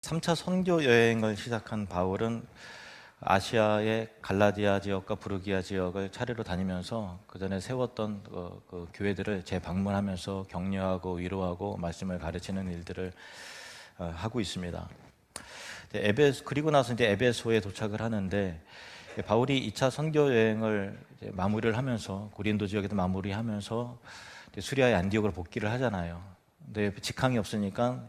3차 선교 여행을 시작한 바울은 아시아의 갈라디아 지역과 부르기아 지역을 차례로 다니면서 그 전에 세웠던 그 교회들을 재방문하면서 격려하고 위로하고 말씀을 가르치는 일들을 하고 있습니다. 그리고 나서 이제 에베소에 도착을 하는데, 바울이 2차 선교 여행을 이제 마무리를 하면서 고린도 지역에도 마무리하면서 수리아의 안디옥으로 복귀를 하잖아요. 근데 직항이 없으니까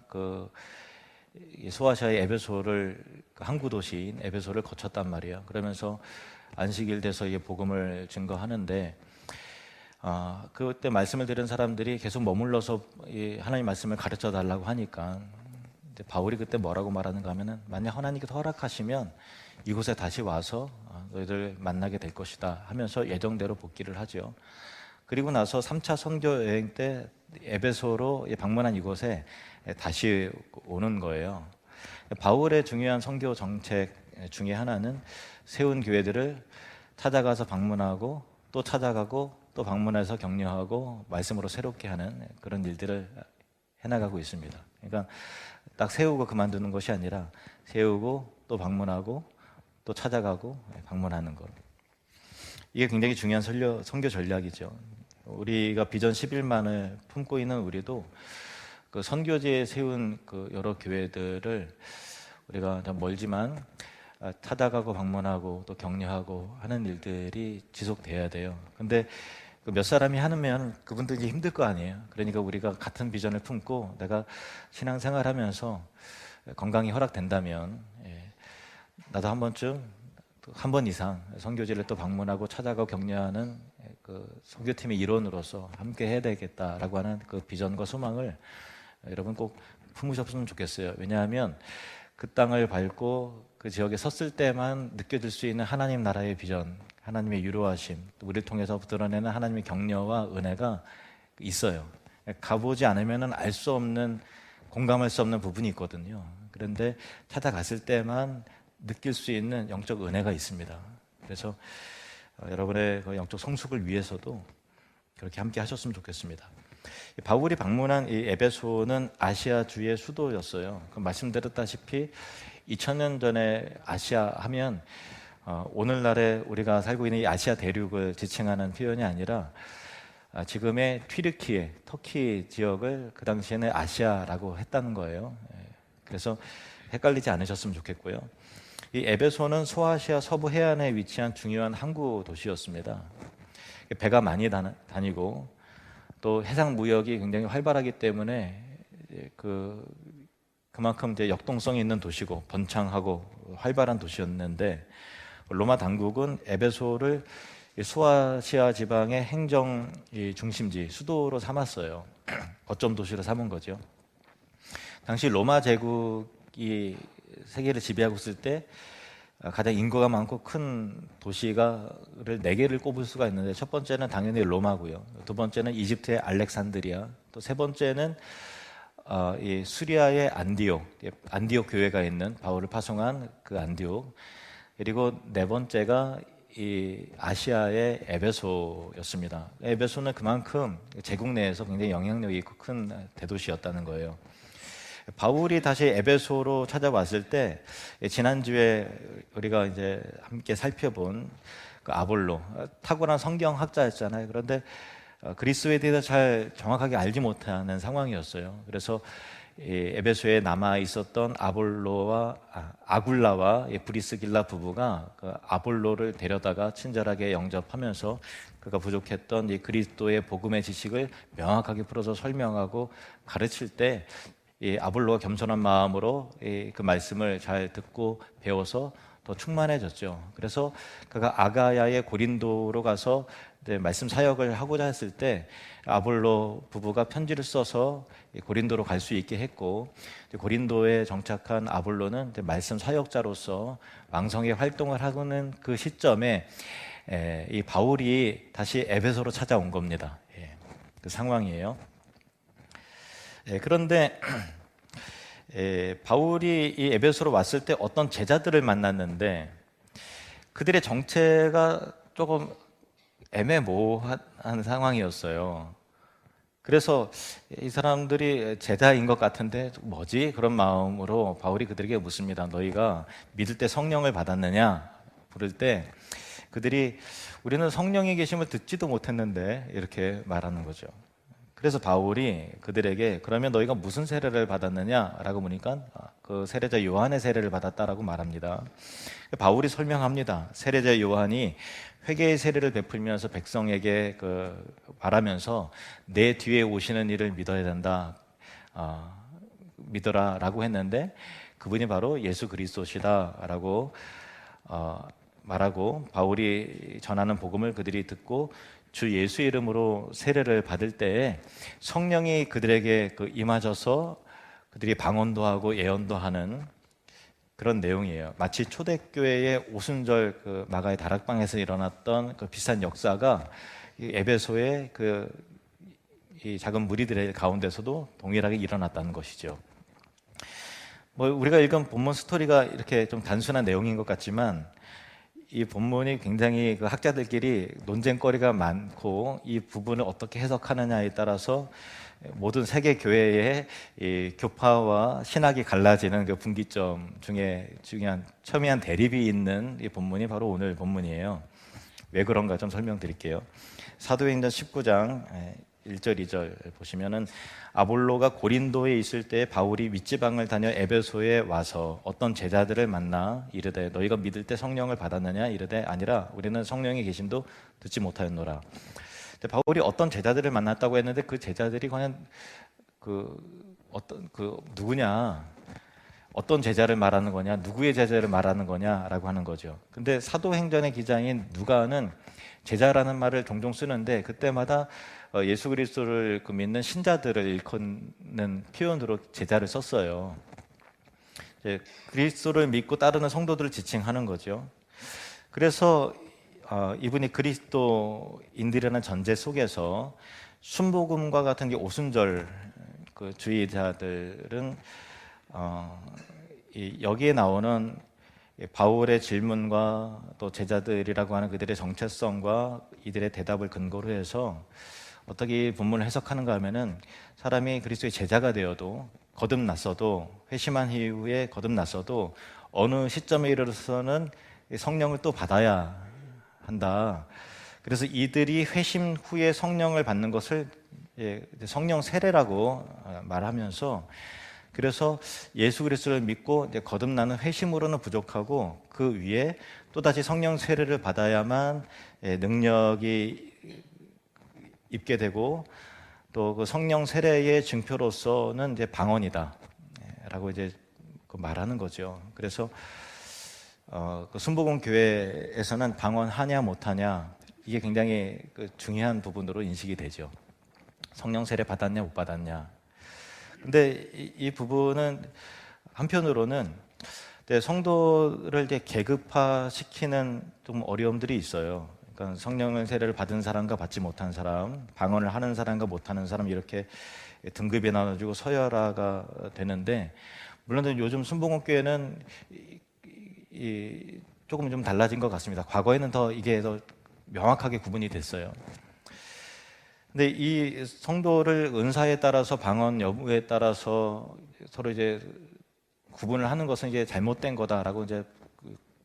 소아시아의 에베소를, 항구 도시인 에베소를 거쳤단 말이에요. 그러면서 안식일 돼서 이 복음을 증거하는데, 그때 말씀을 들은 사람들이 계속 머물러서 이 하나님 말씀을 가르쳐 달라고 하니까 바울이 그때 뭐라고 말하는가 하면은, 만약 하나님께서 허락하시면 이곳에 다시 와서 너희들 만나게 될 것이다 하면서 예정대로 복귀를 하죠. 그리고 나서 3차 선교 여행 때 에베소로 방문한 이곳에 다시 오는 거예요. 바울의 중요한 선교 정책 중에 하나는 세운 교회들을 찾아가서 방문하고 또 찾아가고 또 방문해서 격려하고 말씀으로 새롭게 하는 그런 일들을 해나가고 있습니다. 그러니까 딱 세우고 그만두는 것이 아니라 세우고 또 방문하고 또 찾아가고 방문하는 것. 이게 굉장히 중요한 선교 전략이죠. 우리가 비전 11만을 품고 있는 우리도 그 선교지에 세운 그 여러 교회들을 우리가 멀지만 찾아가고 방문하고 또 격려하고 하는 일들이 지속돼야 돼요. 근데 몇 사람이 하면 그분들이 힘들 거 아니에요. 그러니까 우리가 같은 비전을 품고 내가 신앙생활하면서 건강이 허락된다면 나도 한 번쯤, 한 번 이상 선교지를 또 방문하고 찾아가고 격려하는 그 선교팀의 일원으로서 함께 해야 되겠다라고 하는 그 비전과 소망을 여러분 꼭 품으셨으면 좋겠어요. 왜냐하면 그 땅을 밟고 그 지역에 섰을 때만 느껴질 수 있는 하나님 나라의 비전, 하나님의 유로하심, 우리를 통해서 드러내는 하나님의 격려와 은혜가 있어요. 가보지 않으면 알 수 없는, 공감할 수 없는 부분이 있거든요. 그런데 찾아갔을 때만 느낄 수 있는 영적 은혜가 있습니다. 그래서 여러분의 그 영적 성숙을 위해서도 그렇게 함께 하셨으면 좋겠습니다. 바울이 방문한 이 에베소는 아시아주의 수도였어요. 말씀드렸다시피 2000년 전에 아시아 하면 오늘날의 우리가 살고 있는 이 아시아 대륙을 지칭하는 표현이 아니라 지금의 튀르키예, 터키 지역을 그 당시에는 아시아라고 했다는 거예요. 그래서 헷갈리지 않으셨으면 좋겠고요. 이 에베소는 소아시아 서부 해안에 위치한 중요한 항구 도시였습니다. 배가 많이 다니고 또 해상 무역이 굉장히 활발하기 때문에 그만큼 이제 역동성이 있는 도시고 번창하고 활발한 도시였는데, 로마 당국은 에베소를 소아시아 지방의 행정 중심지, 수도로 삼았어요. 거점 도시로 삼은 거죠. 당시 로마 제국이 세계를 지배하고 있을 때 가장 인구가 많고 큰 도시를 4개를 꼽을 수가 있는데, 첫 번째는 당연히 로마고요. 두 번째는 이집트의 알렉산드리아, 또 세 번째는 이 수리아의 안디옥 교회가 있는, 바울을 파송한 그 안디옥, 그리고 네 번째가 이 아시아의 에베소였습니다. 에베소는 그만큼 제국 내에서 굉장히 영향력이 있고 큰 대도시였다는 거예요. 바울이 다시 에베소로 찾아왔을 때, 지난주에 우리가 이제 함께 살펴본 그 아볼로, 탁월한 성경학자였잖아요. 그런데 그리스도에 대해서 잘 정확하게 알지 못하는 상황이었어요. 그래서 에베소에 남아 있었던 아굴라와 브리스길라 부부가 그 아볼로를 데려다가 친절하게 영접하면서 그가 부족했던 이 그리스도의 복음의 지식을 명확하게 풀어서 설명하고 가르칠 때, 이 아볼로가 겸손한 마음으로 그 말씀을 잘 듣고 배워서 더 충만해졌죠. 그래서 그가 아가야의 고린도로 가서 말씀 사역을 하고자 했을 때 아볼로 부부가 편지를 써서 고린도로 갈 수 있게 했고, 고린도에 정착한 아볼로는 말씀 사역자로서 왕성히 활동을 하는 그 시점에 이 바울이 다시 에베소로 찾아온 겁니다. 그 상황이에요. 그런데 바울이 이 에베소로 왔을 때 어떤 제자들을 만났는데, 그들의 정체가 조금 애매모호한 상황이었어요. 그래서 이 사람들이 제자인 것 같은데 뭐지? 그런 마음으로 바울이 그들에게 묻습니다. 너희가 믿을 때 성령을 받았느냐? 부를 때 그들이 우리는 성령이 계심을 듣지도 못했는데 이렇게 말하는 거죠. 그래서 바울이 그들에게 그러면 너희가 무슨 세례를 받았느냐라고 묻으니까 그 세례자 요한의 세례를 받았다라고 말합니다. 바울이 설명합니다. 세례자 요한이 회개의 세례를 베풀면서 백성에게 말하면서 내 뒤에 오시는 이를 믿어야 된다, 믿어라라고 했는데 그분이 바로 예수 그리스도시다라고 말하고 바울이 전하는 복음을 그들이 듣고 주 예수 이름으로 세례를 받을 때에 성령이 그들에게 임하셔서 그들이 방언도 하고 예언도 하는 그런 내용이에요. 마치 초대교회의 오순절 마가의 다락방에서 일어났던 그 비슷한 역사가 이 에베소의 이 작은 무리들의 가운데서도 동일하게 일어났다는 것이죠. 뭐 우리가 읽은 본문 스토리가 이렇게 좀 단순한 내용인 것 같지만 이 본문이 굉장히 학자들끼리 논쟁거리가 많고 이 부분을 어떻게 해석하느냐에 따라서 모든 세계 교회의 이 교파와 신학이 갈라지는 그 분기점 중에 중요한 첨예한 대립이 있는 이 본문이 바로 오늘 본문이에요. 왜 그런가 좀 설명드릴게요. 사도행전 19장 1절 2절 보시면은 아볼로가 고린도에 있을 때 바울이 윗지방을 다녀 에베소에 와서 어떤 제자들을 만나 이르되 너희가 믿을 때 성령을 받았느냐 이르되 아니라 우리는 성령의 계심도 듣지 못하였노라. 바울이 어떤 제자들을 만났다고 했는데 그 제자들이 그냥 누구냐, 어떤 제자를 말하는 거냐, 누구의 제자를 말하는 거냐라고 하는 거죠. 근데 사도행전의 기자인 누가는 제자라는 말을 종종 쓰는데 그때마다 예수 그리스도를 믿는 신자들을 일컫는 표현으로 제자를 썼어요. 그리스도를 믿고 따르는 성도들을 지칭하는 거죠. 그래서 이분이 그리스도인들이라는 전제 속에서 순복음과 같은 게 오순절 주의자들은 여기에 나오는 바울의 질문과 또 제자들이라고 하는 그들의 정체성과 이들의 대답을 근거로 해서 어떻게 이 본문을 해석하는가 하면은 사람이 그리스도의 제자가 되어도 거듭났어도 회심한 이후에 거듭났어도 어느 시점에 이르러서는 성령을 또 받아야 한다. 그래서 이들이 회심 후에 성령을 받는 것을 성령 세례라고 말하면서 그래서 예수 그리스도를 믿고 거듭나는 회심으로는 부족하고 그 위에 또다시 성령 세례를 받아야만 능력이 입게 되고 또 그 성령 세례의 증표로서는 이제 방언이다라고 이제 말하는 거죠. 그래서 그 순복음 교회에서는 방언하냐 못하냐 이게 굉장히 중요한 부분으로 인식이 되죠. 성령 세례 받았냐 못 받았냐. 근데 이 부분은 한편으로는 성도를 이제 계급화시키는 좀 어려움들이 있어요. 그러니까 성령 세례를 받은 사람과 받지 못한 사람, 방언을 하는 사람과 못하는 사람 이렇게 등급이 나눠지고 서열화가 되는데 물론 요즘 순복음 교회는 조금 좀 달라진 것 같습니다. 과거에는 이게 더 명확하게 구분이 됐어요. 근데 이 성도를 은사에 따라서 방언 여부에 따라서 서로 이제 구분을 하는 것은 이제 잘못된 거다라고 이제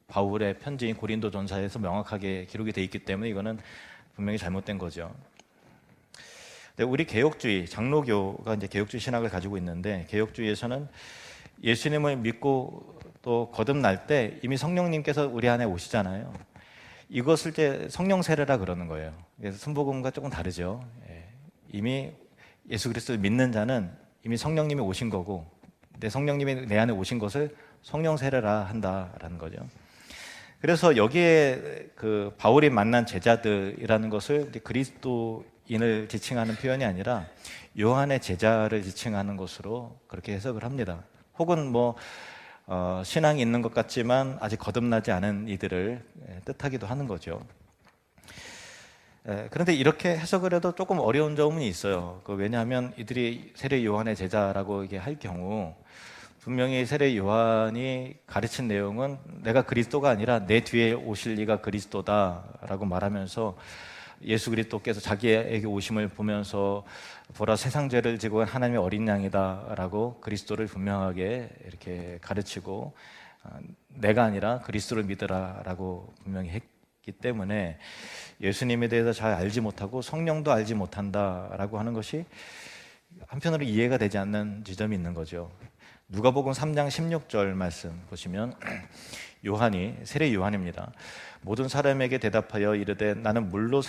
바울의 편지인 고린도전서에서 명확하게 기록이 돼 있기 때문에 이거는 분명히 잘못된 거죠. 근데 우리 개혁주의 장로교가 이제 개혁주의 신학을 가지고 있는데 개혁주의에서는 예수님을 믿고 또 거듭날 때 이미 성령님께서 우리 안에 오시잖아요. 이것을 이제 성령 세례라 그러는 거예요. 그래서 순복음과 조금 다르죠. 이미 예수 그리스도를 믿는 자는 이미 성령님이 오신 거고 내 성령님이 내 안에 오신 것을 성령 세례라 한다라는 거죠. 그래서 여기에 바울이 만난 제자들이라는 것을 그리스도인을 지칭하는 표현이 아니라 요한의 제자를 지칭하는 것으로 그렇게 해석을 합니다. 혹은 신앙이 있는 것 같지만 아직 거듭나지 않은 이들을 뜻하기도 하는 거죠. 그런데 이렇게 해석을 해도 조금 어려운 점은 있어요. 왜냐하면 이들이 세례 요한의 제자라고 이게 할 경우 분명히 세례 요한이 가르친 내용은 내가 그리스도가 아니라 내 뒤에 오실 이가 그리스도다라고 말하면서 예수 그리스도께서 자기에게 오심을 보면서 보라 세상 죄를 지고 온 하나님의 어린 양이다라고 그리스도를 분명하게 이렇게 가르치고 내가 아니라 그리스도를 믿으라라고 분명히 했기 때문에 예수님에 대해서 잘 알지 못하고 성령도 알지 못한다라고 하는 것이 한편으로 이해가 되지 않는 지점이 있는 거죠. 누가복음 3장 16절 말씀 보시면 요한이, 세례 요한입니다. 모든 사람에게 대답하여 이르되 나는 물로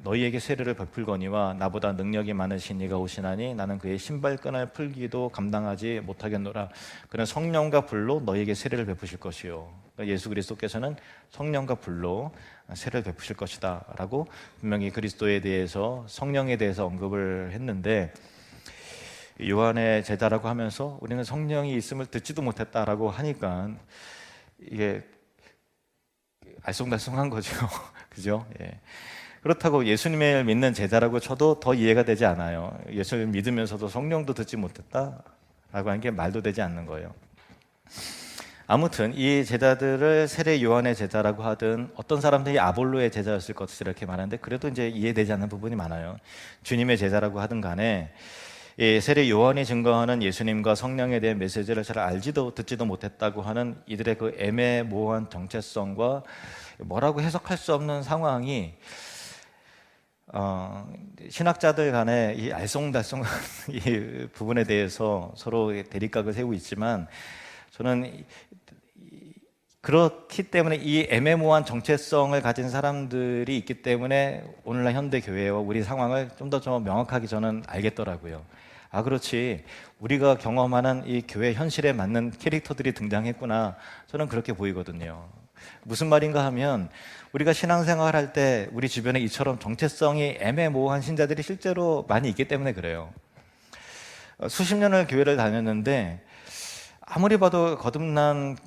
너희에게 세례를 베풀거니와 나보다 능력이 많으신 이가 오시나니 나는 그의 신발끈을 풀기도 감당하지 못하겠노라. 그는 성령과 불로 너희에게 세례를 베푸실 것이요. 그러니까 예수 그리스도께서는 성령과 불로 세례를 베푸실 것이다 라고 분명히 그리스도에 대해서, 성령에 대해서 언급을 했는데, 요한의 제자라고 하면서 우리는 성령이 있음을 듣지도 못했다라고 하니까 이게 알쏭달쏭한 거죠. 그죠? 예. 그렇다고 예수님을 믿는 제자라고 쳐도 더 이해가 되지 않아요. 예수를 믿으면서도 성령도 듣지 못했다라고 하는 게 말도 되지 않는 거예요. 아무튼 이 제자들을 세례 요한의 제자라고 하든 어떤 사람들이 아볼로의 제자였을 것이다 이렇게 말하는데, 그래도 이제 이해되지 않는 부분이 많아요. 주님의 제자라고 하든 간에 세례 요한이 증거하는 예수님과 성령에 대한 메시지를 잘 알지도 듣지도 못했다고 하는 이들의 그 애매모호한 정체성과 뭐라고 해석할 수 없는 상황이 신학자들 간에 이 알쏭달쏭한 이 부분에 대해서 서로 대립각을 세우고 있지만, 저는 그렇기 때문에 이 애매모호한 정체성을 가진 사람들이 있기 때문에 오늘날 현대 교회와 우리 상황을 좀 더 명확하게 저는 알겠더라고요. 그렇지, 우리가 경험하는 이 교회 현실에 맞는 캐릭터들이 등장했구나, 저는 그렇게 보이거든요. 무슨 말인가 하면, 우리가 신앙생활 할 때 우리 주변에 이처럼 정체성이 애매모호한 신자들이 실제로 많이 있기 때문에 그래요. 수십 년을 교회를 다녔는데 아무리 봐도 거듭난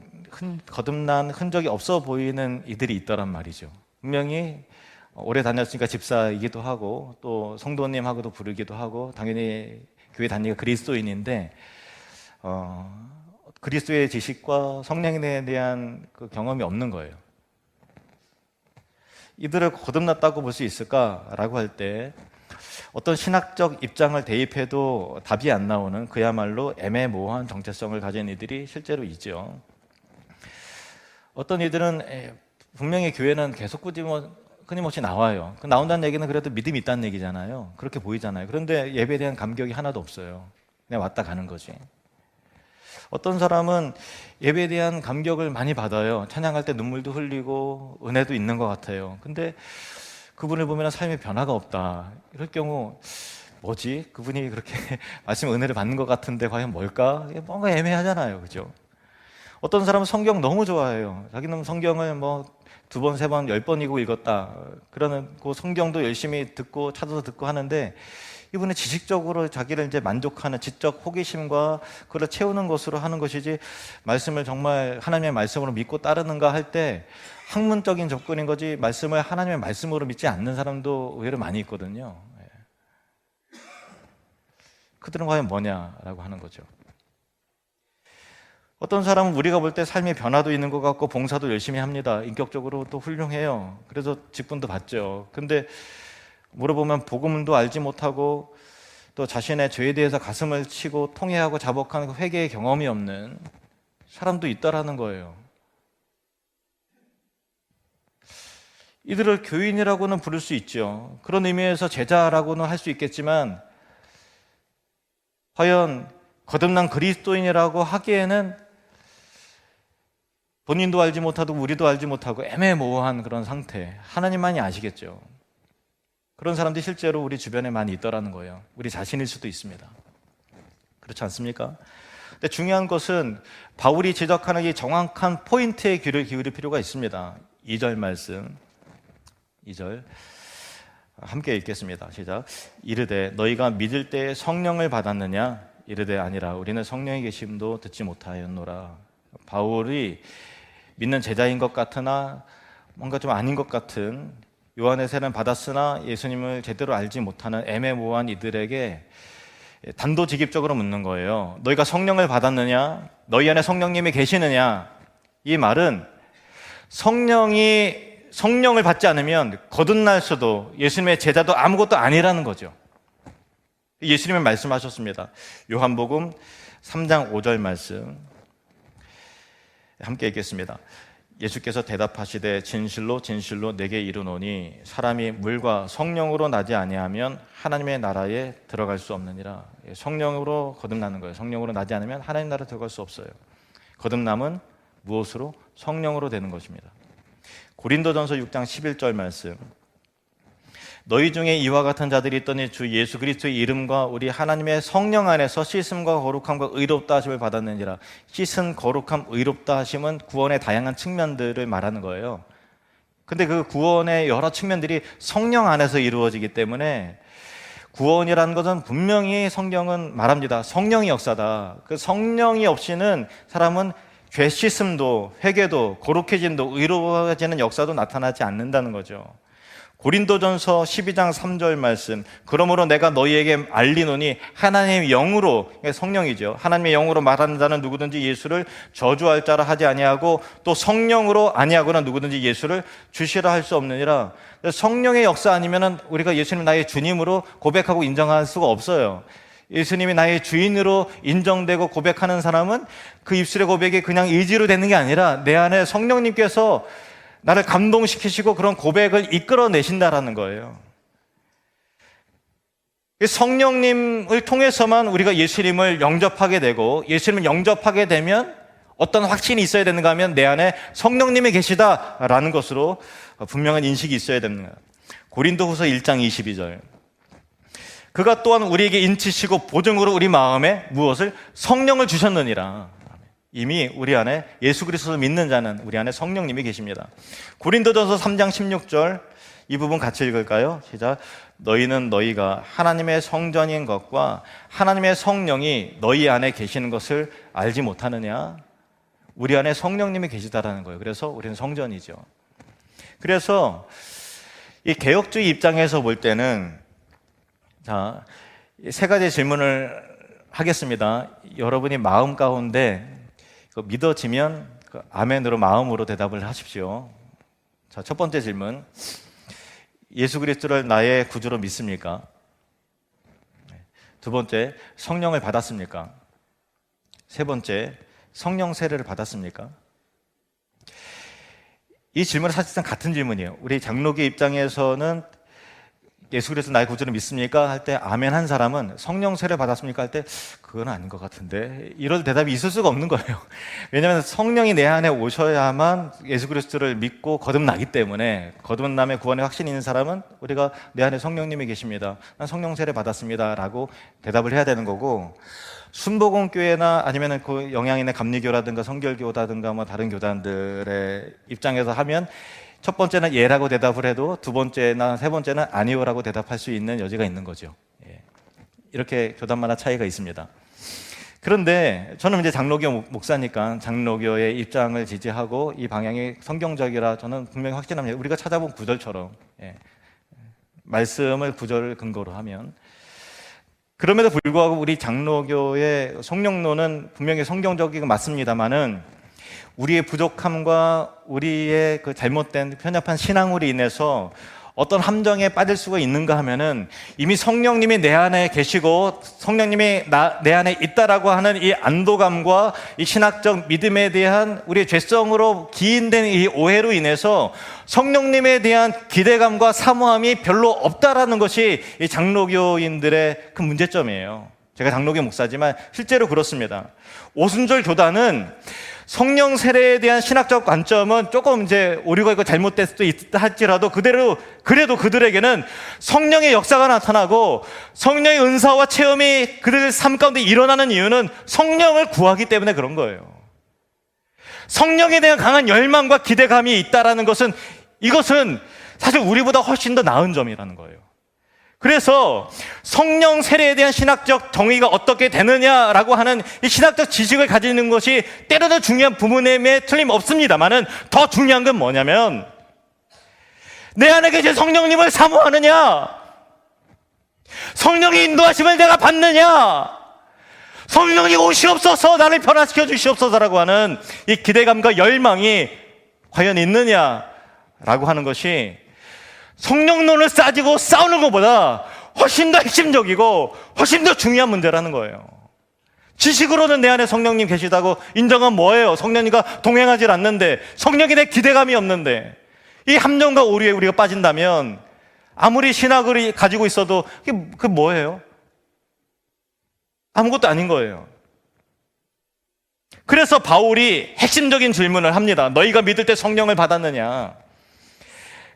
흔적이 없어 보이는 이들이 있더란 말이죠. 분명히 오래 다녔으니까 집사이기도 하고 또 성도님하고도 부르기도 하고 당연히 교회 다니가 그리스도인인데 그리스도의 지식과 성령에 대한 그 경험이 없는 거예요. 이들을 거듭났다고 볼 수 있을까라고 할 때 어떤 신학적 입장을 대입해도 답이 안 나오는 그야말로 애매모호한 정체성을 가진 이들이 실제로 있죠. 어떤 이들은 분명히 교회는 계속 끊임없이 나와요. 나온다는 얘기는 그래도 믿음이 있다는 얘기잖아요. 그렇게 보이잖아요. 그런데 예배에 대한 감격이 하나도 없어요. 그냥 왔다 가는 거지. 어떤 사람은 예배에 대한 감격을 많이 받아요. 찬양할 때 눈물도 흘리고 은혜도 있는 것 같아요. 근데 그분을 보면 삶의 변화가 없다. 이럴 경우 뭐지? 그분이 그렇게 말씀 은혜를 받는 것 같은데 과연 뭘까? 뭔가 애매하잖아요. 그죠? 어떤 사람은 성경 너무 좋아해요. 자기는 성경을 2번, 3번, 10번이고 읽었다. 그러는 그 성경도 열심히 듣고 찾아서 듣고 하는데, 이분은 지식적으로 자기를 이제 만족하는 지적 호기심과 그걸 채우는 것으로 하는 것이지, 말씀을 정말 하나님의 말씀으로 믿고 따르는가 할 때 학문적인 접근인 거지, 말씀을 하나님의 말씀으로 믿지 않는 사람도 의외로 많이 있거든요. 그들은 과연 뭐냐라고 하는 거죠. 어떤 사람은 우리가 볼 때 삶의 변화도 있는 것 같고 봉사도 열심히 합니다. 인격적으로 또 훌륭해요. 그래서 직분도 받죠. 근데 물어보면 복음도 알지 못하고 또 자신의 죄에 대해서 가슴을 치고 통회하고 자복하는 회개의 경험이 없는 사람도 있다라는 거예요. 이들을 교인이라고는 부를 수 있죠. 그런 의미에서 제자라고는 할 수 있겠지만, 과연 거듭난 그리스도인이라고 하기에는 본인도 알지 못하고 우리도 알지 못하고 애매모호한 그런 상태, 하나님만이 아시겠죠. 그런 사람들이 실제로 우리 주변에 많이 있더라는 거예요. 우리 자신일 수도 있습니다. 그렇지 않습니까? 근데 중요한 것은 바울이 지적하는 이 정확한 포인트에 귀를 기울일 필요가 있습니다. 2절 말씀, 2절 함께 읽겠습니다. 시작. 이르되 너희가 믿을 때 성령을 받았느냐? 이르되 아니라 우리는 성령의 계심도 듣지 못하였노라. 바울이 믿는 제자인 것 같으나 뭔가 좀 아닌 것 같은, 요한의 세례는 받았으나 예수님을 제대로 알지 못하는 애매모호한 이들에게 단도직입적으로 묻는 거예요. 너희가 성령을 받았느냐? 너희 안에 성령님이 계시느냐? 이 말은 성령이 성령을 받지 않으면 거듭날 수도 예수님의 제자도 아무것도 아니라는 거죠. 예수님은 말씀하셨습니다. 요한복음 3장 5절 말씀 함께 읽겠습니다. 예수께서 대답하시되 진실로 진실로 내게 이르노니 사람이 물과 성령으로 나지 아니하면 하나님의 나라에 들어갈 수 없느니라. 성령으로 거듭나는 거예요. 성령으로 나지 않으면 하나님 나라에 들어갈 수 없어요. 거듭남은 무엇으로? 성령으로 되는 것입니다. 고린도전서 6장 11절 말씀. 너희 중에 이와 같은 자들이 있더니 주 예수 그리스도의 이름과 우리 하나님의 성령 안에서 씻음과 거룩함과 의롭다 하심을 받았느니라. 씻은 거룩함, 의롭다 하심은 구원의 다양한 측면들을 말하는 거예요. 근데 그 구원의 여러 측면들이 성령 안에서 이루어지기 때문에 구원이라는 것은 분명히 성경은 말합니다. 성령의 역사다. 그 성령이 없이는 사람은 죄 씻음도 회개도 거룩해짐도 의로워지는 역사도 나타나지 않는다는 거죠. 고린도전서 12장 3절 말씀. 그러므로 내가 너희에게 알리노니 하나님의 영으로, 성령이죠. 하나님의 영으로 말하는 자는 누구든지 예수를 저주할 자라 하지 아니하고 또 성령으로 아니하거나 누구든지 예수를 주시라 할 수 없느니라. 성령의 역사 아니면은 우리가 예수님 나의 주님으로 고백하고 인정할 수가 없어요. 예수님이 나의 주인으로 인정되고 고백하는 사람은 그 입술의 고백이 그냥 의지로 되는 게 아니라 내 안에 성령님께서 나를 감동시키시고 그런 고백을 이끌어내신다라는 거예요. 성령님을 통해서만 우리가 예수님을 영접하게 되고, 예수님을 영접하게 되면 어떤 확신이 있어야 되는가 하면 내 안에 성령님이 계시다라는 것으로 분명한 인식이 있어야 됩니다. 고린도후서 1장 22절. 그가 또한 우리에게 인치시고 보증으로 우리 마음에 무엇을? 성령을 주셨느니라. 이미 우리 안에 예수 그리스도를 믿는 자는 우리 안에 성령님이 계십니다. 고린도전서 3장 16절 이 부분 같이 읽을까요? 시작. 너희는 너희가 하나님의 성전인 것과 하나님의 성령이 너희 안에 계시는 것을 알지 못하느냐? 우리 안에 성령님이 계시다라는 거예요. 그래서 우리는 성전이죠. 그래서 이 개혁주의 입장에서 볼 때는 자, 세 가지 질문을 하겠습니다. 여러분이 마음 가운데 믿어지면 아멘으로 마음으로 대답을 하십시오. 자, 첫 번째 질문. 예수 그리스도를 나의 구주로 믿습니까? 두 번째, 성령을 받았습니까? 세 번째, 성령 세례를 받았습니까? 이 질문은 사실상 같은 질문이에요. 우리 장로교 입장에서는 예수 그리스도 나의 구주를 믿습니까? 할 때 아멘 한 사람은 성령 세례 받았습니까? 할 때 그건 아닌 것 같은데 이럴 대답이 있을 수가 없는 거예요. 왜냐하면 성령이 내 안에 오셔야만 예수 그리스도를 믿고 거듭나기 때문에 거듭남의 구원의 확신이 있는 사람은 우리가 내 안에 성령님이 계십니다. 난 성령 세례 받았습니다 라고 대답을 해야 되는 거고, 순복음교회나 아니면 그 영향 있는 감리교라든가 성결교라든가 뭐 다른 교단들의 입장에서 하면 첫 번째는 예라고 대답을 해도 두 번째나 세 번째는 아니요라고 대답할 수 있는 여지가 있는 거죠. 예. 이렇게 교단마다 차이가 있습니다. 그런데 저는 이제 장로교 목사니까 장로교의 입장을 지지하고 이 방향이 성경적이라 저는 분명히 확신합니다. 우리가 찾아본 구절처럼 말씀을 구절을 근거로 하면, 그럼에도 불구하고 우리 장로교의 성령론은 분명히 성경적이고 맞습니다만은 우리의 부족함과 우리의 그 잘못된 편협한 신앙으로 인해서 어떤 함정에 빠질 수가 있는가 하면은 이미 성령님이 내 안에 계시고 성령님이 내 안에 있다라고 하는 이 안도감과 이 신학적 믿음에 대한 우리의 죄성으로 기인된 이 오해로 인해서 성령님에 대한 기대감과 사모함이 별로 없다라는 것이 이 장로교인들의 큰 문제점이에요. 제가 장로교 목사지만 실제로 그렇습니다. 오순절 교단은 성령 세례에 대한 신학적 관점은 조금 이제 오류가 있고 잘못될 수도 있다 할지라도 그래도 그들에게는 성령의 역사가 나타나고 성령의 은사와 체험이 그들 삶 가운데 일어나는 이유는 성령을 구하기 때문에 그런 거예요. 성령에 대한 강한 열망과 기대감이 있다라는 것은, 이것은 사실 우리보다 훨씬 더 나은 점이라는 거예요. 그래서 성령 세례에 대한 신학적 정의가 어떻게 되느냐라고 하는 이 신학적 지식을 가지는 것이 때로는 중요한 부분임에 틀림없습니다만은 더 중요한 건 뭐냐면 내 안에 계신 성령님을 사모하느냐, 성령의 인도하심을 내가 받느냐, 성령이 오시옵소서 나를 변화시켜 주시옵소서라고 하는 이 기대감과 열망이 과연 있느냐라고 라고 하는 것이 성령론을 따지고 싸우는 것보다 훨씬 더 핵심적이고 훨씬 더 중요한 문제라는 거예요. 지식으로는 내 안에 성령님 계시다고 인정은 뭐예요? 성령님과 동행하지 않는데, 성령에 대해 기대감이 없는데, 이 함정과 오류에 우리가 빠진다면 아무리 신학을 가지고 있어도 그게 뭐예요? 아무것도 아닌 거예요. 그래서 바울이 핵심적인 질문을 합니다. 너희가 믿을 때 성령을 받았느냐?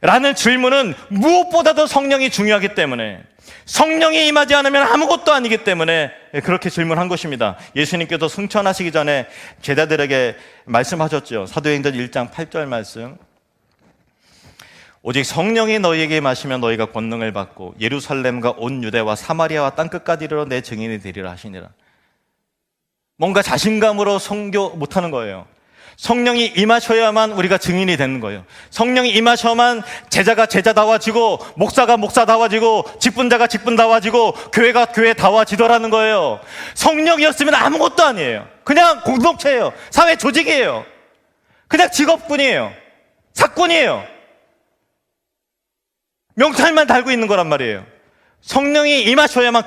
라는 질문은 무엇보다도 성령이 중요하기 때문에, 성령이 임하지 않으면 아무것도 아니기 때문에 그렇게 질문한 것입니다. 예수님께서 승천하시기 전에 제자들에게 말씀하셨죠. 사도행전 1장 8절 말씀. 오직 성령이 너희에게 임하시면 너희가 권능을 받고 예루살렘과 온 유대와 사마리아와 땅끝까지 이르러 내 증인이 되리라 하시니라. 뭔가 자신감으로 선교 못하는 거예요. 성령이 임하셔야만 우리가 증인이 되는 거예요. 성령이 임하셔야만 제자가 제자다워지고, 목사가 목사다워지고, 직분자가 직분다워지고, 교회가 교회다워지더라는 거예요. 성령이었으면 아무것도 아니에요. 그냥 공동체예요. 사회 조직이에요. 그냥 직업군이에요. 사건이에요. 명찰만 달고 있는 거란 말이에요. 성령이 임하셔야만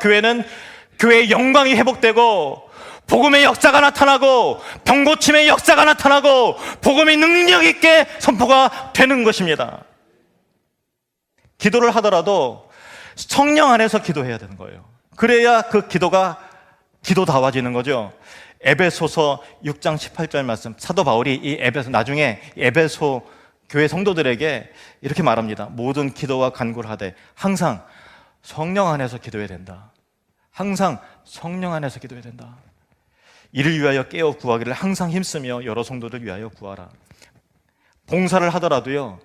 교회의 영광이 회복되고, 복음의 역사가 나타나고, 병고침의 역사가 나타나고, 복음이 능력 있게 선포가 되는 것입니다. 기도를 하더라도 성령 안에서 기도해야 되는 거예요. 그래야 그 기도가 기도다워지는 거죠. 에베소서 6장 18절 말씀, 사도 바울이 나중에 에베소 교회 성도들에게 이렇게 말합니다. 모든 기도와 간구를 하되 항상 성령 안에서 기도해야 된다. 항상 성령 안에서 기도해야 된다. 이를 위하여 깨어 구하기를 항상 힘쓰며 여러 성도를 위하여 구하라. 봉사를 하더라도요,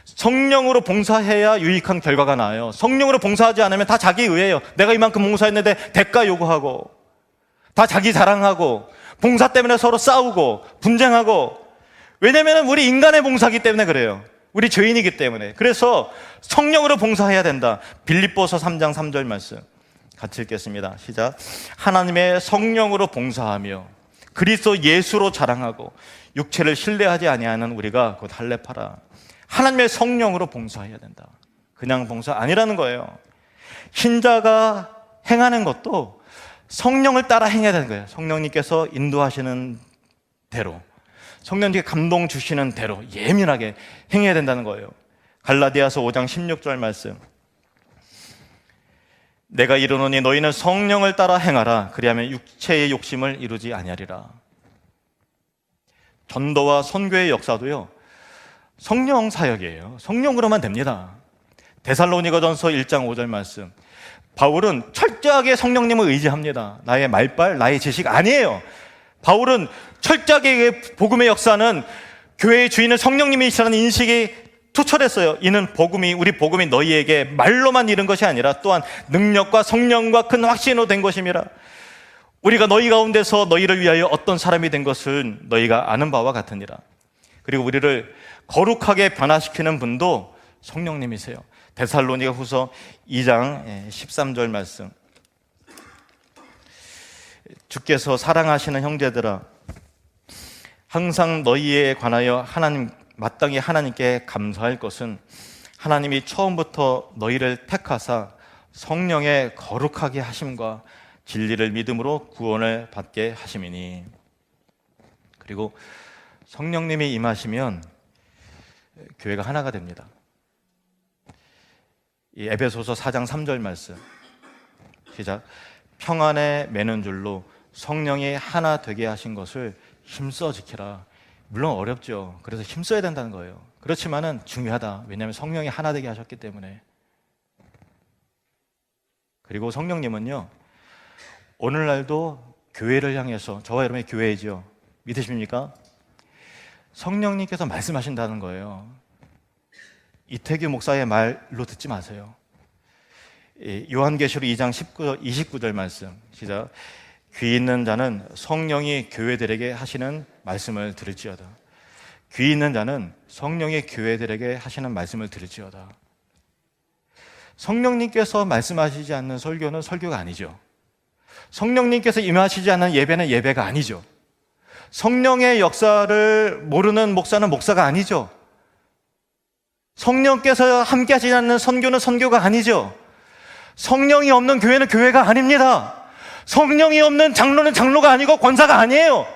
성령으로 봉사해야 유익한 결과가 나와요. 성령으로 봉사하지 않으면 다 자기 의예요. 내가 이만큼 봉사했는데 대가 요구하고, 다 자기 자랑하고, 봉사 때문에 서로 싸우고 분쟁하고. 왜냐하면 우리 인간의 봉사기 때문에 그래요. 우리 죄인이기 때문에. 그래서 성령으로 봉사해야 된다. 빌립보서 3장 3절 말씀 같이 읽겠습니다. 시작. 하나님의 성령으로 봉사하며 그리스도 예수로 자랑하고 육체를 신뢰하지 아니하는 우리가 곧 할례파라. 하나님의 성령으로 봉사해야 된다. 그냥 봉사 아니라는 거예요. 신자가 행하는 것도 성령을 따라 행해야 되는 거예요. 성령님께서 인도하시는 대로, 성령님께 감동 주시는 대로 예민하게 행해야 된다는 거예요. 갈라디아서 5장 16절 말씀. 내가 이르노니 너희는 성령을 따라 행하라. 그리하면 육체의 욕심을 이루지 아니하리라. 전도와 선교의 역사도요, 성령 사역이에요. 성령으로만 됩니다. 데살로니가전서 1장 5절 말씀. 바울은 철저하게 성령님을 의지합니다. 나의 말빨, 나의 지식 아니에요. 바울은 철저하게 복음의 역사는 교회의 주인은 성령님이시라는 인식이 투철했어요. 이는 우리 복음이 너희에게 말로만 이른 것이 아니라 또한 능력과 성령과 큰 확신으로 된 것임이라. 우리가 너희 가운데서 너희를 위하여 어떤 사람이 된 것을 너희가 아는 바와 같으니라. 그리고 우리를 거룩하게 변화시키는 분도 성령님이세요. 데살로니가 후서 2장 13절 말씀. 주께서 사랑하시는 형제들아, 항상 너희에 관하여 마땅히 하나님께 감사할 것은 하나님이 처음부터 너희를 택하사 성령의 거룩하게 하심과 진리를 믿음으로 구원을 받게 하심이니. 그리고 성령님이 임하시면 교회가 하나가 됩니다. 이 에베소서 4장 3절 말씀 시작. 평안에 매는 줄로 성령이 하나 되게 하신 것을 힘써 지키라. 물론 어렵죠. 그래서 힘써야 된다는 거예요. 그렇지만은 중요하다. 왜냐하면 성령이 하나 되게 하셨기 때문에. 그리고 성령님은요, 오늘날도 교회를 향해서, 저와 여러분의 교회이죠. 믿으십니까? 성령님께서 말씀하신다는 거예요. 이태규 목사의 말로 듣지 마세요. 요한계시록 2장 29절 말씀 시작. 귀 있는 자는 성령이 교회들에게 하시는 말씀을 들을지어다. 귀 있는 자는 성령이 교회들에게 하시는 말씀을 들을지어다. 성령님께서 말씀하시지 않는 설교는 설교가 아니죠. 성령님께서 임하시지 않는 예배는 예배가 아니죠. 성령의 역사를 모르는 목사는 목사가 아니죠. 성령께서 함께 하지 않는 선교는 선교가 아니죠. 성령이 없는 교회는 교회가 아닙니다. 성령이 없는 장로는 장로가 아니고 권사가 아니에요.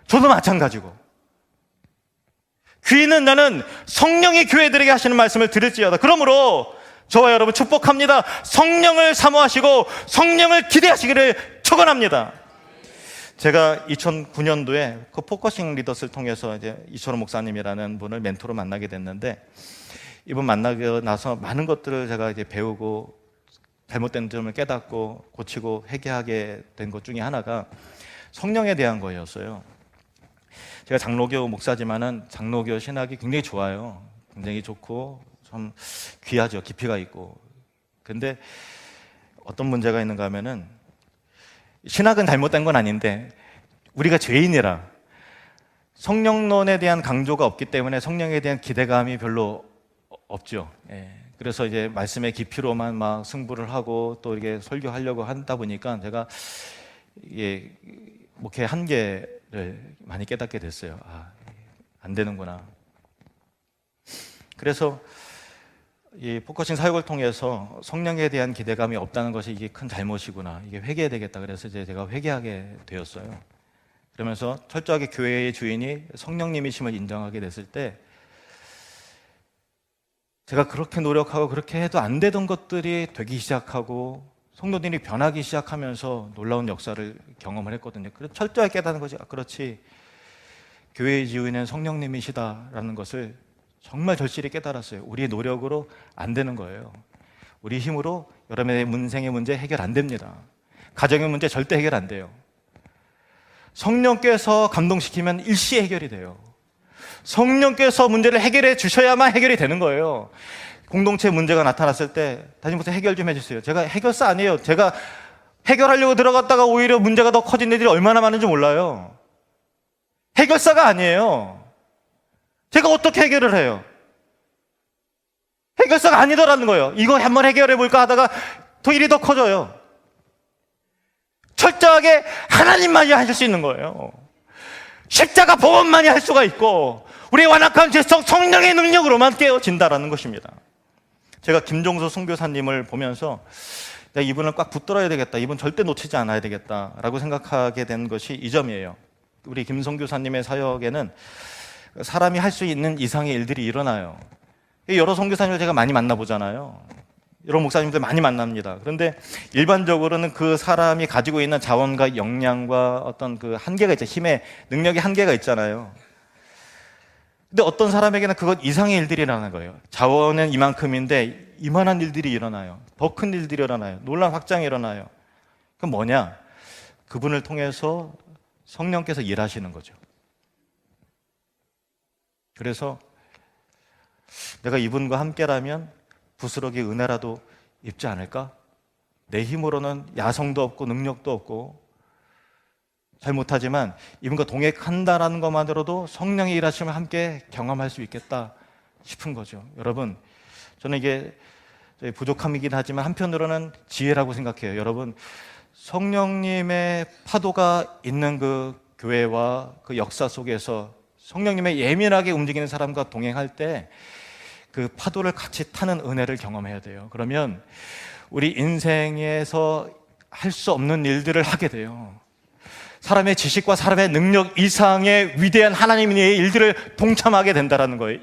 저도 마찬가지고. 귀 있는 나는 성령이 교회들에게 하시는 말씀을 들을지어다. 그러므로 저와 여러분 축복합니다. 성령을 사모하시고 성령을 기대하시기를 축원합니다. 제가 2009년도에 그 포커싱 리더스를 통해서 이제 이철호 목사님이라는 분을 멘토로 만나게 됐는데, 이분 만나고 나서 많은 것들을 제가 이제 배우고 잘못된 점을 깨닫고 고치고 회개하게 된 것 중에 하나가 성령에 대한 거였어요. 제가 장로교 목사지만은 장로교 신학이 굉장히 좋아요. 굉장히 좋고 좀 귀하죠. 깊이가 있고. 근데 어떤 문제가 있는가 하면은, 신학은 잘못된 건 아닌데 우리가 죄인이라 성령론에 대한 강조가 없기 때문에 성령에 대한 기대감이 별로 없죠. 그래서 이제 말씀의 깊이로만 막 승부를 하고 또 이렇게 설교하려고 하다 보니까 제가 이게 목회 한계를 많이 깨닫게 됐어요. 안 되는구나. 그래서 이 포커싱 사역을 통해서 성령에 대한 기대감이 없다는 것이 이게 큰 잘못이구나. 이게 회개해야 되겠다. 그래서 이제 제가 회개하게 되었어요. 그러면서 철저하게 교회의 주인이 성령님이심을 인정하게 됐을 때, 제가 그렇게 노력하고 그렇게 해도 안 되던 것들이 되기 시작하고 성도들이 변하기 시작하면서 놀라운 역사를 경험을 했거든요. 그래서 철저하게 깨닫는 것이, 그렇지, 교회의 주인은 성령님이시다라는 것을 정말 절실히 깨달았어요. 우리의 노력으로 안 되는 거예요. 우리 힘으로 여러분의 인생의 문제 해결 안 됩니다. 가정의 문제 절대 해결 안 돼요. 성령께서 감동시키면 일시 해결이 돼요. 성령께서 문제를 해결해 주셔야만 해결이 되는 거예요. 공동체 문제가 나타났을 때 다시부터 해결 좀 해주세요. 제가 해결사 아니에요. 제가 해결하려고 들어갔다가 오히려 문제가 더 커진 애들이 얼마나 많은지 몰라요. 해결사가 아니에요. 제가 어떻게 해결을 해요? 해결사가 아니더라는 거예요. 이거 한번 해결해 볼까 하다가 더 일이 더 커져요. 철저하게 하나님만이 하실 수 있는 거예요. 십자가 복음만이 할 수가 있고 우리의 완악한 죄성 성령의 능력으로만 깨어진다라는 것입니다. 제가 김종서 선교사님을 보면서 내가 이분을 꽉 붙들어야 되겠다, 이분 절대 놓치지 않아야 되겠다라고 생각하게 된 것이 이 점이에요. 우리 김선교사님의 사역에는 사람이 할 수 있는 이상의 일들이 일어나요. 여러 선교사님을 제가 많이 만나보잖아요. 여러 목사님들 많이 만납니다. 그런데 일반적으로는 그 사람이 가지고 있는 자원과 역량과 어떤 그 한계가 있죠. 힘의 능력의 한계가 있잖아요. 근데 어떤 사람에게는 그것 이상의 일들이 일어나는 거예요. 자원은 이만큼인데 이만한 일들이 일어나요. 더 큰 일들이 일어나요. 놀라운 확장이 일어나요. 그럼 뭐냐? 그분을 통해서 성령께서 일하시는 거죠. 그래서 내가 이분과 함께라면 부스러기 은혜라도 입지 않을까? 내 힘으로는 야성도 없고 능력도 없고 잘 못하지만 이분과 동행한다라는 것만으로도 성령의 일하심을 함께 경험할 수 있겠다 싶은 거죠. 여러분, 저는 이게 부족함이긴 하지만 한편으로는 지혜라고 생각해요. 여러분, 성령님의 파도가 있는 그 교회와 그 역사 속에서 성령님의 예민하게 움직이는 사람과 동행할 때 그 파도를 같이 타는 은혜를 경험해야 돼요. 그러면 우리 인생에서 할 수 없는 일들을 하게 돼요. 사람의 지식과 사람의 능력 이상의 위대한 하나님의 일들을 동참하게 된다는 거예요.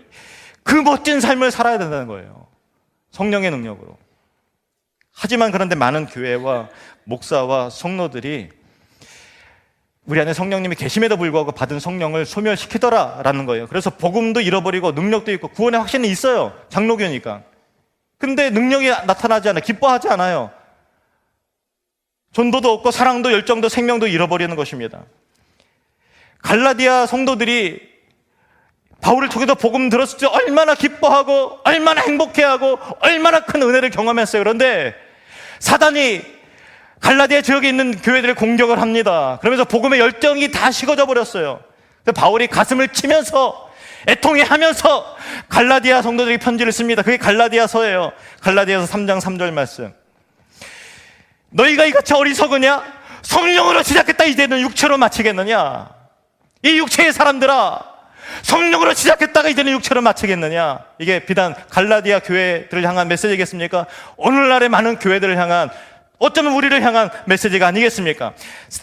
그 멋진 삶을 살아야 된다는 거예요. 성령의 능력으로. 하지만 그런데 많은 교회와 목사와 성도들이 우리 안에 성령님이 계심에도 불구하고 받은 성령을 소멸시키더라라는 거예요. 그래서 복음도 잃어버리고 능력도 있고 구원의 확신이 있어요. 장로교니까. 근데 능력이 나타나지 않아요. 기뻐하지 않아요. 전도도 없고 사랑도 열정도 생명도 잃어버리는 것입니다. 갈라디아 성도들이 바울을 통해서 복음 들었을 때 얼마나 기뻐하고 얼마나 행복해하고 얼마나 큰 은혜를 경험했어요. 그런데 사단이 갈라디아 지역에 있는 교회들을 공격을 합니다. 그러면서 복음의 열정이 다 식어져 버렸어요. 바울이 가슴을 치면서 애통해하면서 갈라디아 성도들에게 편지를 씁니다. 그게 갈라디아서예요. 갈라디아서 3장 3절 말씀. 너희가 이같이 어리석으냐? 성령으로 시작했다 이제는 육체로 마치겠느냐? 이 육체의 사람들아, 성령으로 시작했다가 이제는 육체로 마치겠느냐? 이게 비단 갈라디아 교회들을 향한 메시지겠습니까? 오늘날의 많은 교회들을 향한, 어쩌면 우리를 향한 메시지가 아니겠습니까?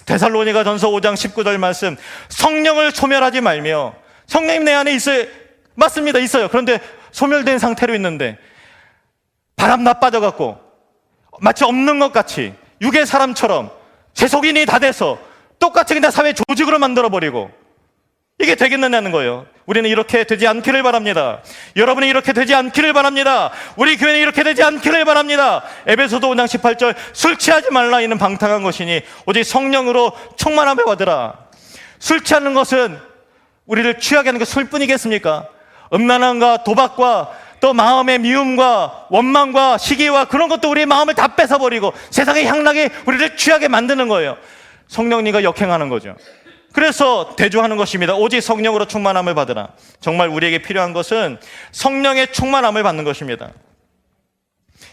데살로니가 전서 5장 19절 말씀, 성령을 소멸하지 말며. 성령님 내 안에 있어요. 맞습니다, 있어요. 그런데 소멸된 상태로 있는데 바람 나빠져갖고 마치 없는 것 같이 육의 사람처럼 세속인이 다 돼서 똑같이 그냥 사회 조직으로 만들어버리고, 이게 되겠느냐는 거예요. 우리는 이렇게 되지 않기를 바랍니다. 여러분이 이렇게 되지 않기를 바랍니다. 우리 교회는 이렇게 되지 않기를 바랍니다. 에베소서 5장 18절, 술 취하지 말라. 이는 방탕한 것이니 오직 성령으로 충만함을 받으라. 술 취하는 것은 우리를 취하게 하는 게 술뿐이겠습니까? 음란함과 도박과 또 마음의 미움과 원망과 시기와 그런 것도 우리의 마음을 다 뺏어버리고 세상의 향락에 우리를 취하게 만드는 거예요. 성령님과 역행하는 거죠. 그래서 대조하는 것입니다. 오직 성령으로 충만함을 받으라. 정말 우리에게 필요한 것은 성령의 충만함을 받는 것입니다.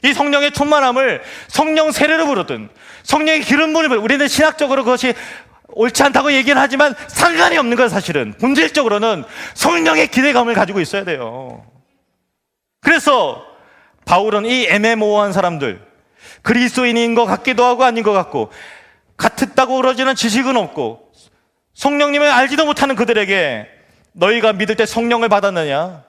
이 성령의 충만함을 성령 세례로 부르든 성령의 기름 부음을, 우리는 신학적으로 그것이 옳지 않다고 얘기는 하지만 상관이 없는 건 사실은 본질적으로는 성령의 기대감을 가지고 있어야 돼요. 그래서 바울은 이 애매모호한 사람들, 그리스도인인 것 같기도 하고 아닌 것 같고 같았다고 그러지는 지식은 없고 성령님을 알지도 못하는 그들에게 너희가 믿을 때 성령을 받았느냐?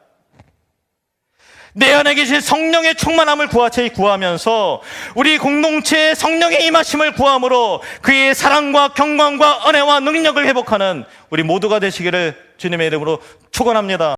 내 안에 계신 성령의 충만함을 구하면서 우리 공동체에 성령의 임하심을 구함으로 그의 사랑과 경광과 은혜와 능력을 회복하는 우리 모두가 되시기를 주님의 이름으로 축원합니다.